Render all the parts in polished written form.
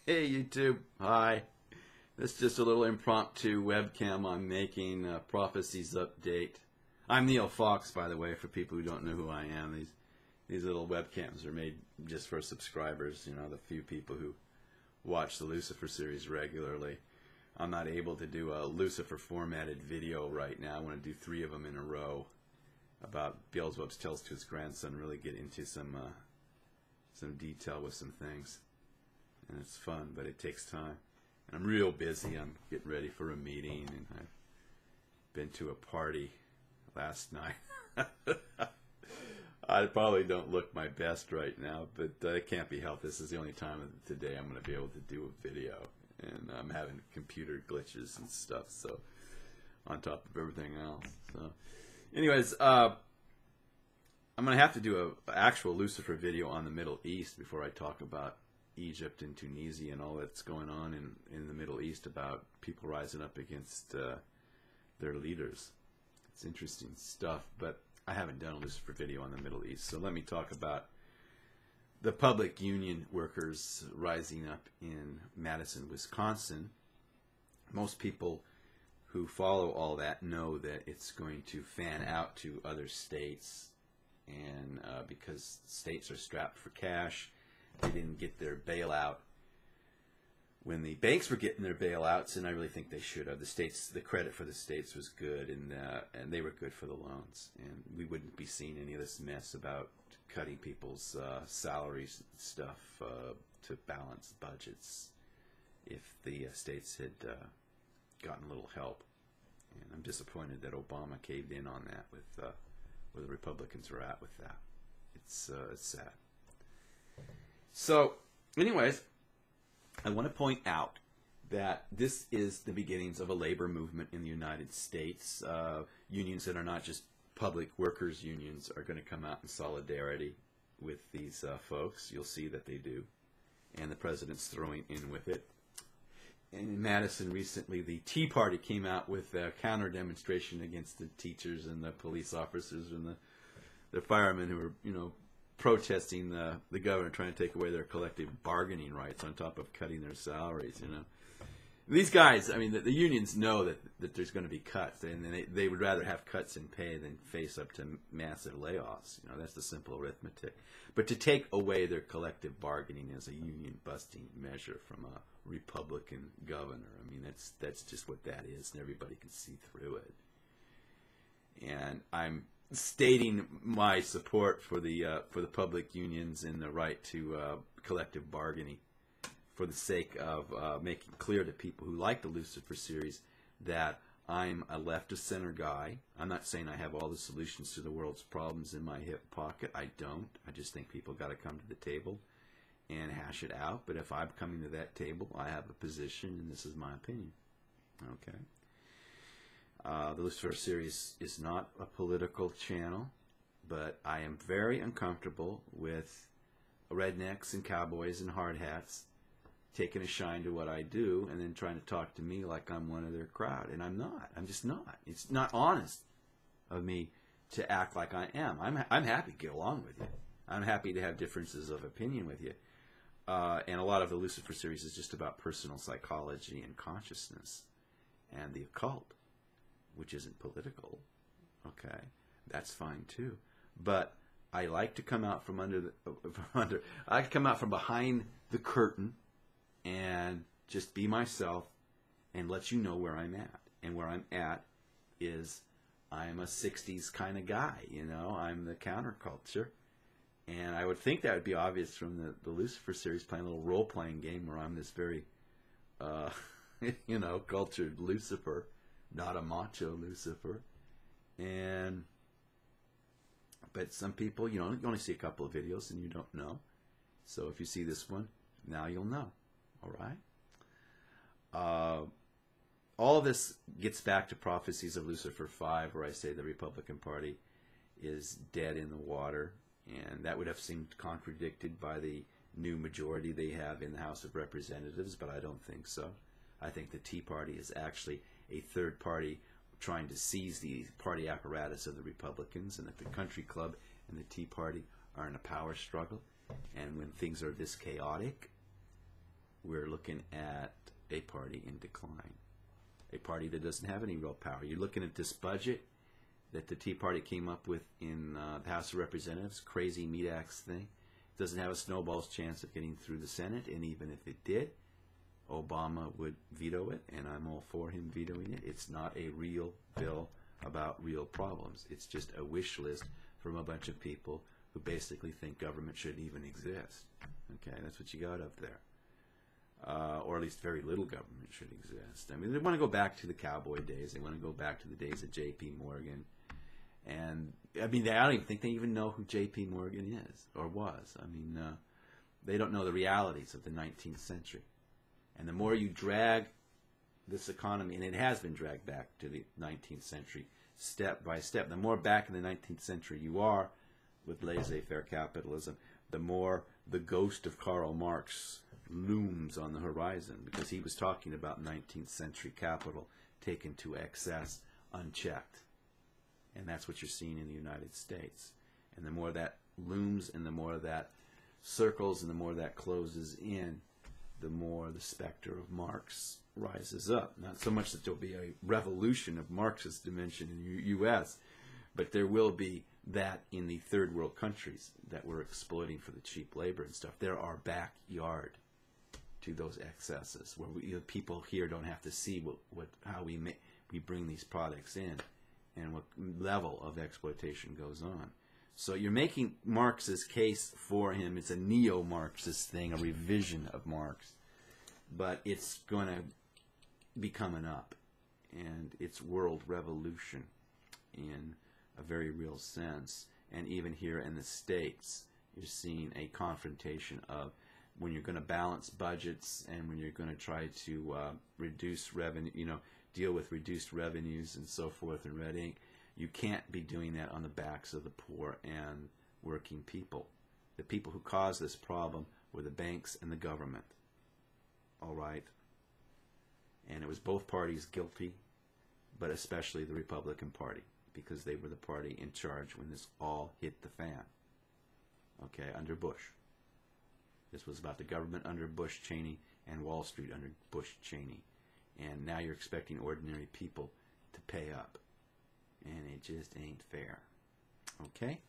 Hey YouTube, hi. This is just a little impromptu webcam I'm making, Prophecies update. I'm Neal Fox, by the way, for people who don't know who I am. These little webcams are made just for subscribers, you know, the few people who watch the Lucifer series regularly. I'm not able to do a Lucifer formatted video right now. I want to do 3 of them in a row about Beelzebub's tales to his grandson, really get into some detail with some things. And it's fun, but it takes time. And I'm real busy. I'm getting ready for a meeting, and I've been to a party last night. I probably don't look my best right now, but it can't be helped. This is the only time of the day I'm going to be able to do a video. And I'm having computer glitches and stuff, so on top of everything else. So, anyways, I'm going to have to do an actual Lucifer video on the Middle East before I talk about Egypt and Tunisia and all that's going on in the Middle East about people rising up against their leaders. It's interesting stuff, but I haven't done a Lucifer video on the Middle East, so let me talk about the public union workers rising up in Madison, Wisconsin. Most people who follow all that know that it's going to fan out to other states, and because states are strapped for cash, they didn't get their bailout when the banks were getting their bailouts, and I really think they should have. The credit for the states was good, and they were good for the loans, and we wouldn't be seeing any of this mess about cutting people's salaries and stuff to balance budgets if the states had gotten a little help. And I'm disappointed that Obama caved in on that with where the Republicans were at with that. It's sad. So, anyways, I want to point out that this is the beginnings of a labor movement in the United States. Unions that are not just public workers' unions are going to come out in solidarity with these folks. You'll see that they do. And the president's throwing in with it. And in Madison recently, the Tea Party came out with a counter-demonstration against the teachers and the police officers and the firemen who were, you know, protesting the governor trying to take away their collective bargaining rights on top of cutting their salaries, you know. These guys, I mean, the unions know that there's going to be cuts, and they would rather have cuts in pay than face up to massive layoffs. You know, that's the simple arithmetic. But to take away their collective bargaining is a union-busting measure from a Republican governor. I mean, that's just what that is, and everybody can see through it. And I'm stating my support for the public unions and the right to collective bargaining, for the sake of making clear to people who like the Lucifer series that I'm a left-of-center guy. I'm not saying I have all the solutions to the world's problems in my hip pocket. I don't. I just think people got to come to the table and hash it out. But if I'm coming to that table, I have a position, and this is my opinion. Okay. The Lucifer series is not a political channel, but I am very uncomfortable with rednecks and cowboys and hard hats taking a shine to what I do and then trying to talk to me like I'm one of their crowd. And I'm not. I'm just not. It's not honest of me to act like I am. I'm happy to get along with you. I'm happy to have differences of opinion with you. And a lot of the Lucifer series is just about personal psychology and consciousness and the occult, which isn't political. Okay, that's fine too. But I like to come out from I like to come out from behind the curtain and just be myself and let you know where I'm at. And where I'm at is I'm a 60s kind of guy, you know. I'm the counterculture. And I would think that would be obvious from the Lucifer series, playing a little role-playing game where I'm this very, you know, cultured Lucifer, not a macho Lucifer. But some people, you know, you only see a couple of videos and you don't know. So if you see this one, now you'll know. All right? All of this gets back to Prophecies of Lucifer 5, where I say the Republican Party is dead in the water, and that would have seemed contradicted by the new majority they have in the House of Representatives, but I don't think so. I think the Tea Party is actually a third party trying to seize the party apparatus of the Republicans, and that the Country Club and the Tea Party are in a power struggle. And when things are this chaotic, we're looking at a party in decline, a party that doesn't have any real power. You're looking at this budget that the Tea Party came up with in the House of Representatives, crazy meat axe thing. It doesn't have a snowball's chance of getting through the Senate, and even if it did, Obama would veto it, and I'm all for him vetoing it. It's not a real bill about real problems. It's just a wish list from a bunch of people who basically think government shouldn't even exist. Okay, that's what you got up there. Or at least very little government should exist. I mean, they want to go back to the cowboy days. They want to go back to the days of J.P. Morgan. And, I mean, I don't even think they even know who J.P. Morgan is or was. I mean, they don't know the realities of the 19th century. And the more you drag this economy, and it has been dragged back to the 19th century step by step, the more back in the 19th century you are with laissez-faire capitalism, the more the ghost of Karl Marx looms on the horizon, because he was talking about 19th century capital taken to excess, unchecked. And that's what you're seeing in the United States. And the more that looms and the more that circles and the more that closes in, the more the specter of Marx rises up. Not so much that there'll be a revolution of Marxist dimension in the U.S., but there will be that in the third world countries that we're exploiting for the cheap labor and stuff. There are backyard to those excesses where people here don't have to see how we bring these products in and what level of exploitation goes on. So you're making Marx's case for him. It's a neo-Marxist thing, a revision of Marx. But it's going to be coming up. And it's world revolution in a very real sense. And even here in the States, you're seeing a confrontation of when you're going to balance budgets and when you're going to try to reduce revenue, deal with reduced revenues and so forth in red ink. You can't be doing that on the backs of the poor and working people. The people who caused this problem were the banks and the government. All right? And it was both parties guilty, but especially the Republican Party, because they were the party in charge when this all hit the fan. Okay, under Bush. This was about the government under Bush Cheney and Wall Street under Bush Cheney. And now you're expecting ordinary people to pay up. And it just ain't fair. Okay?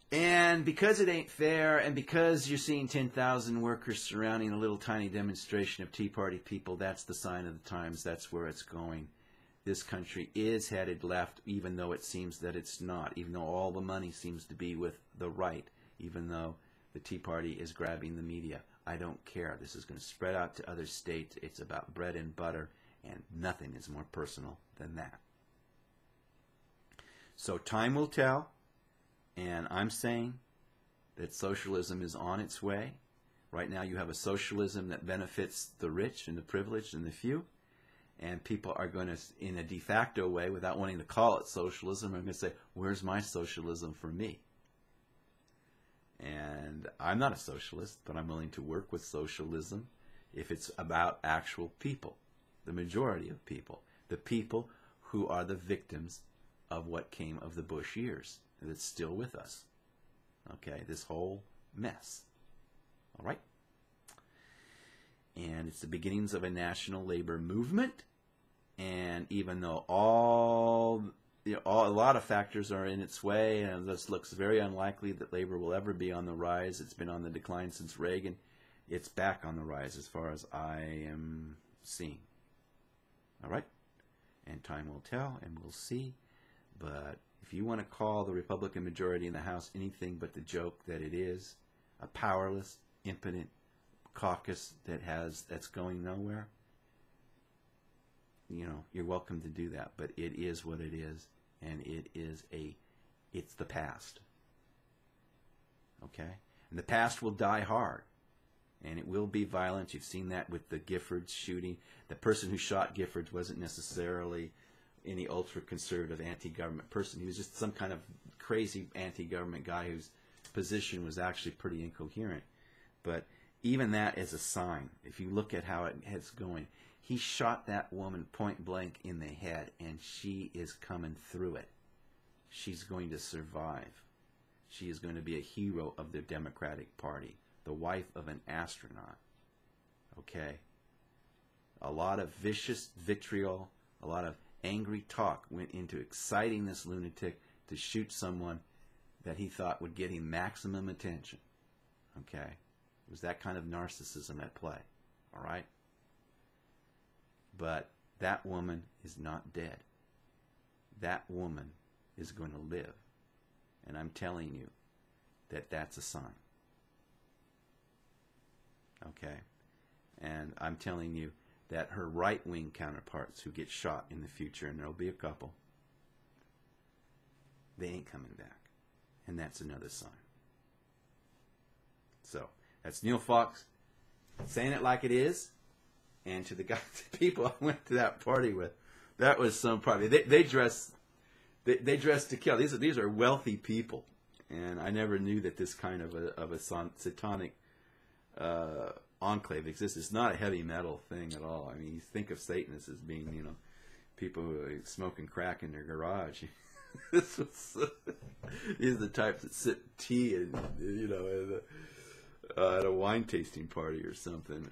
And because it ain't fair, and because you're seeing 10,000 workers surrounding a little tiny demonstration of Tea Party people, that's the sign of the times. That's where it's going. This country is headed left, even though it seems that it's not. Even though all the money seems to be with the right. Even though the Tea Party is grabbing the media. I don't care. This is going to spread out to other states. It's about bread and butter, and nothing is more personal than that. So time will tell, and I'm saying that socialism is on its way. Right now you have a socialism that benefits the rich and the privileged and the few, and people are going to, in a de facto way, without wanting to call it socialism, are going to say, where's my socialism for me? And I'm not a socialist, but I'm willing to work with socialism if it's about actual people, the majority of people, the people who are the victims of what came of the Bush years, and it's still with us. Okay, this whole mess. All right? And it's the beginnings of a national labor movement, and even though a lot of factors are in its way, and this looks very unlikely that labor will ever be on the rise. It's been on the decline since Reagan. It's back on the rise as far as I am seeing. All right? And time will tell, and we'll see. But if you want to call the Republican majority in the House anything but the joke that it is, a powerless, impotent caucus that's going nowhere, you're welcome to do that. But it is what it is, and it's the past. Okay? And the past will die hard, and it will be violent. You've seen that with the Giffords shooting. The person who shot Giffords wasn't necessarily any ultra-conservative anti-government person. He was just some kind of crazy anti-government guy whose position was actually pretty incoherent. But even that is a sign. If you look at how it's going, he shot that woman point blank in the head, and she is coming through it. She's going to survive. She is going to be a hero of the Democratic Party, the wife of an astronaut. Okay? A lot of vicious vitriol, a lot of angry talk went into exciting this lunatic to shoot someone that he thought would get him maximum attention. Okay? It was that kind of narcissism at play. All right? But that woman is not dead. That woman is going to live. And I'm telling you that that's a sign. Okay? And I'm telling you that her right-wing counterparts who get shot in the future, and there'll be a couple, they ain't coming back. And that's another sign. So, that's Neal Fox saying it like it is. And to the guys, the people I went to that party with, that was some party. They dress to kill. These are wealthy people, and I never knew that this kind of a satanic enclave exists. It's not a heavy metal thing at all. I mean, you think of Satanists as being, you know, people who are smoking crack in their garage. These are the types that sip tea and, you know, at a wine tasting party or something.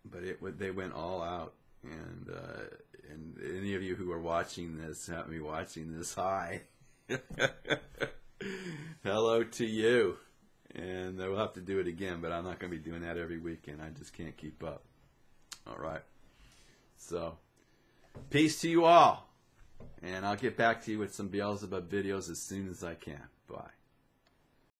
But they went all out, and any of you who are watching this, happen to be watching this, hi. Hello to you. And we'll have to do it again, but I'm not going to be doing that every weekend. I just can't keep up. All right. So, peace to you all. And I'll get back to you with some Beelzebub videos as soon as I can. Bye.